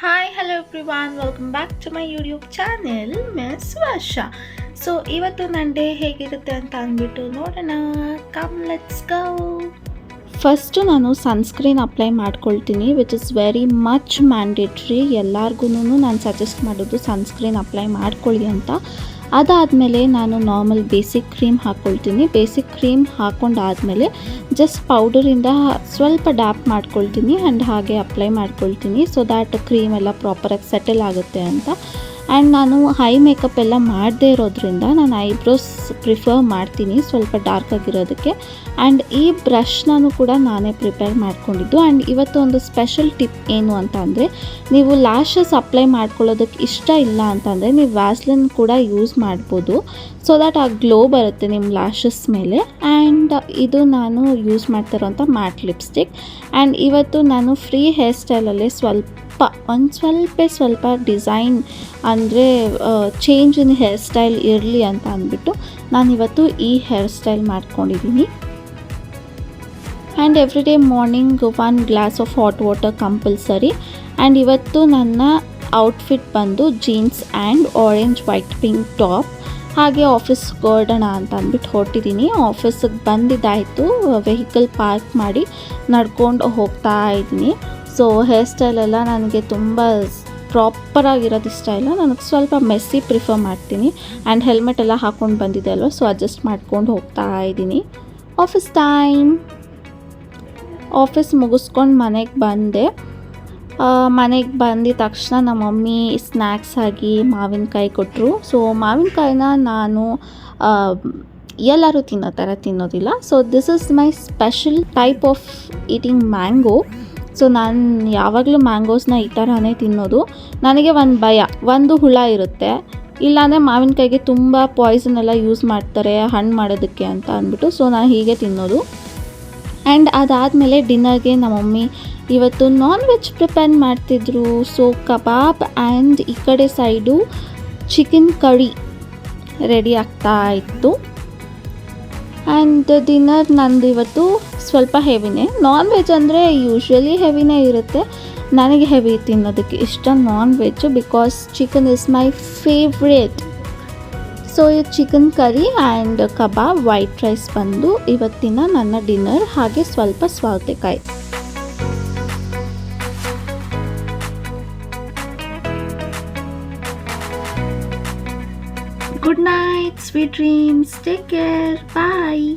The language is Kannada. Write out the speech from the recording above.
Hi hello everyone, welcome back to my YouTube channel miss Varsha. So ಇವತ್ತು ನನ್ನ ಡೇ ಹೇಗಿರುತ್ತೆ ಅಂತ ಅಂದ್ಬಿಟ್ಟು ನೋಡೋಣ. Come let's go. ಫಸ್ಟು ನಾನು ಸನ್ಸ್ಕ್ರೀನ್ ಅಪ್ಲೈ ಮಾಡ್ಕೊಳ್ತೀನಿ, which is very much mandatory. ಎಲ್ಲರಿಗೂ ನಾನು ಸಜೆಸ್ಟ್ ಮಾಡೋದು ಸನ್ಸ್ಕ್ರೀನ್ ಅಪ್ಲೈ ಮಾಡ್ಕೊಳ್ಳಿ ಅಂತ. ಅದಾದಮೇಲೆ ನಾನು ನಾರ್ಮಲ್ ಬೇಸಿಕ್ ಕ್ರೀಮ್ ಹಾಕ್ಕೊಳ್ತೀನಿ. ಬೇಸಿಕ್ ಕ್ರೀಮ್ ಹಾಕ್ಕೊಂಡಾದಮೇಲೆ ಜಸ್ಟ್ ಪೌಡರಿಂದ ಸ್ವಲ್ಪ ಡ್ಯಾಪ್ ಮಾಡ್ಕೊಳ್ತೀನಿ ಆ್ಯಂಡ್ ಹಾಗೆ ಅಪ್ಲೈ ಮಾಡ್ಕೊಳ್ತೀನಿ, ಸೊ ದ್ಯಾಟ್ ಕ್ರೀಮ್ ಎಲ್ಲ ಪ್ರಾಪರಾಗಿ ಸೆಟಲ್ ಆಗುತ್ತೆ ಅಂತ. ಆ್ಯಂಡ್ ನಾನು ಹೈ ಮೇಕಪ್ ಎಲ್ಲ ಮಾಡದೇ ಇರೋದ್ರಿಂದ ನಾನು ಐಬ್ರೋಸ್ ಪ್ರಿಫರ್ ಮಾಡ್ತೀನಿ ಸ್ವಲ್ಪ ಡಾರ್ಕ್ ಆಗಿರೋದಕ್ಕೆ. ಆ್ಯಂಡ್ ಈ ಬ್ರಷ್ನೂ ಕೂಡ ನಾನೇ ಪ್ರಿಪೇರ್ ಮಾಡ್ಕೊಂಡಿದ್ದು. ಆ್ಯಂಡ್ ಇವತ್ತು ಒಂದು ಸ್ಪೆಷಲ್ ಟಿಪ್ ಏನು ಅಂತ ಅಂದರೆ, ನೀವು ಲ್ಯಾಶಸ್ ಅಪ್ಲೈ ಮಾಡ್ಕೊಳ್ಳೋದಕ್ಕೆ ಇಷ್ಟ ಇಲ್ಲ ಅಂತಂದರೆ ನೀವು ವ್ಯಾಸ್ಲಿನ್ ಕೂಡ ಯೂಸ್ ಮಾಡ್ಬೋದು, ಸೊ ದ್ಯಾಟ್ ಆ ಗ್ಲೋ ಬರುತ್ತೆ ನಿಮ್ಮ ಲ್ಯಾಶಸ್ ಮೇಲೆ. ಆ್ಯಂಡ್ ಇದು ನಾನು ಯೂಸ್ ಮಾಡ್ತಿರೋಂಥ ಮ್ಯಾಟ್ ಲಿಪ್ಸ್ಟಿಕ್. ಆ್ಯಂಡ್ ಇವತ್ತು ನಾನು ಫ್ರೀ ಹೇರ್ ಸ್ಟೈಲಲ್ಲೇ ಸ್ವಲ್ಪ ಡಿಸೈನ್ ಅಂದರೆ ಚೇಂಜ್ ಇನ್ ಹೇರ್ ಸ್ಟೈಲ್ ಇರಲಿ ಅಂತ ಅಂದ್ಬಿಟ್ಟು ನಾನಿವತ್ತು ಈ ಹೇರ್ ಸ್ಟೈಲ್ ಮಾಡ್ಕೊಂಡಿದ್ದೀನಿ. And every day morning 1 glass of hot water compulsory. And ಇವತ್ತು ನನ್ನ ಔಟ್ಫಿಟ್ ಬಂದು jeans and orange white pink top, ಹಾಗೆ ಆಫೀಸ್ಗೆ ಹೊರಡೋಣ ಅಂತ ಅಂದ್ಬಿಟ್ಟು ಹೊರಟಿದ್ದೀನಿ. ಆಫೀಸಿಗೆ ಬಂದಿದ್ದಾಯಿತು, ವೆಹಿಕಲ್ ಪಾರ್ಕ್ ಮಾಡಿ ನಡ್ಕೊಂಡು ಹೋಗ್ತಾ ಇದ್ದೀನಿ. ಸೊ ಹೇರ್ ಸ್ಟೈಲೆಲ್ಲ ನನಗೆ ತುಂಬ ಪ್ರಾಪರಾಗಿರೋದು ಇಷ್ಟ ಇಲ್ಲ, ನನಗೆ ಸ್ವಲ್ಪ ಮೆಸ್ಸಿ ಪ್ರಿಫರ್ ಮಾಡ್ತೀನಿ. ಆ್ಯಂಡ್ ಹೆಲ್ಮೆಟ್ ಎಲ್ಲ ಹಾಕ್ಕೊಂಡು ಬಂದಿದೆ ಅಲ್ವ, ಸೊ ಅಡ್ಜಸ್ಟ್ ಮಾಡ್ಕೊಂಡು ಹೋಗ್ತಾ ಇದ್ದೀನಿ. Office time. ಆಫೀಸ್ ಮುಗಿಸ್ಕೊಂಡು ಮನೆಗೆ ಬಂದೆ. ಮನೆಗೆ ಬಂದಿದ ತಕ್ಷಣ ನಮ್ಮ ಮಮ್ಮಿ ಸ್ನ್ಯಾಕ್ಸ್ ಆಗಿ ಮಾವಿನಕಾಯಿ ಕೊಟ್ಟರು. ಸೊ ಮಾವಿನಕಾಯಿನ ನಾನು ಎಲ್ಲರೂ ತಿನ್ನೋ ಥರ ತಿನ್ನೋದಿಲ್ಲ. So this is my special type of eating mango. So ನಾನು ಯಾವಾಗಲೂ ಮ್ಯಾಂಗೋಸ್ನ ಈ ಥರನೇ ತಿನ್ನೋದು. ನನಗೆ ಒಂದು ಭಯ, ಒಂದು ಹುಳ ಇರುತ್ತೆ, ಇಲ್ಲಾಂದರೆ ಮಾವಿನಕಾಯಿಗೆ ತುಂಬ ಪಾಯ್ಸನ್ ಎಲ್ಲ ಯೂಸ್ ಮಾಡ್ತಾರೆ ಹಣ್ಣು ಮಾಡೋದಕ್ಕೆ ಅಂತ ಅಂದ್ಬಿಟ್ಟು, ಸೊ ನಾನು ಹೀಗೆ ತಿನ್ನೋದು. ಆ್ಯಂಡ್ ಅದಾದಮೇಲೆ ಡಿನ್ನರ್ಗೆ ನಮ್ಮ ಮಮ್ಮಿ ಇವತ್ತು ನಾನ್ ವೆಜ್ ಪ್ರಿಪೇರ್ ಮಾಡ್ತಿದ್ರು. ಸೊ ಕಬಾಬ್ ಆ್ಯಂಡ್ ಈ ಕಡೆ ಸೈಡು ಚಿಕನ್ ಕರಿ ರೆಡಿ ಆಗ್ತಾ ಇತ್ತು. ಆ್ಯಂಡ್ ಡಿನ್ನರ್ ನಂದು ಇವತ್ತು ಸ್ವಲ್ಪ ಹೆವಿನೇ. ನಾನ್ ವೆಜ್ ಅಂದರೆ ಯೂಶ್ವಲಿ ಹೆವಿನೇ ಇರುತ್ತೆ, ನನಗೆ ಹೆವಿ ತಿನ್ನೋದಕ್ಕೆ ಇಷ್ಟ non veg, because chicken is my favourite. So ಇದು chicken curry and kebab white rice ಬಂದು ಇವತ್ತಿನ ನನ್ನ ಡಿನ್ನರ್, ಹಾಗೆ ಸ್ವಲ್ಪ ಸೌತೆಕಾಯಿ. Good night, sweet dreams. Take care. Bye.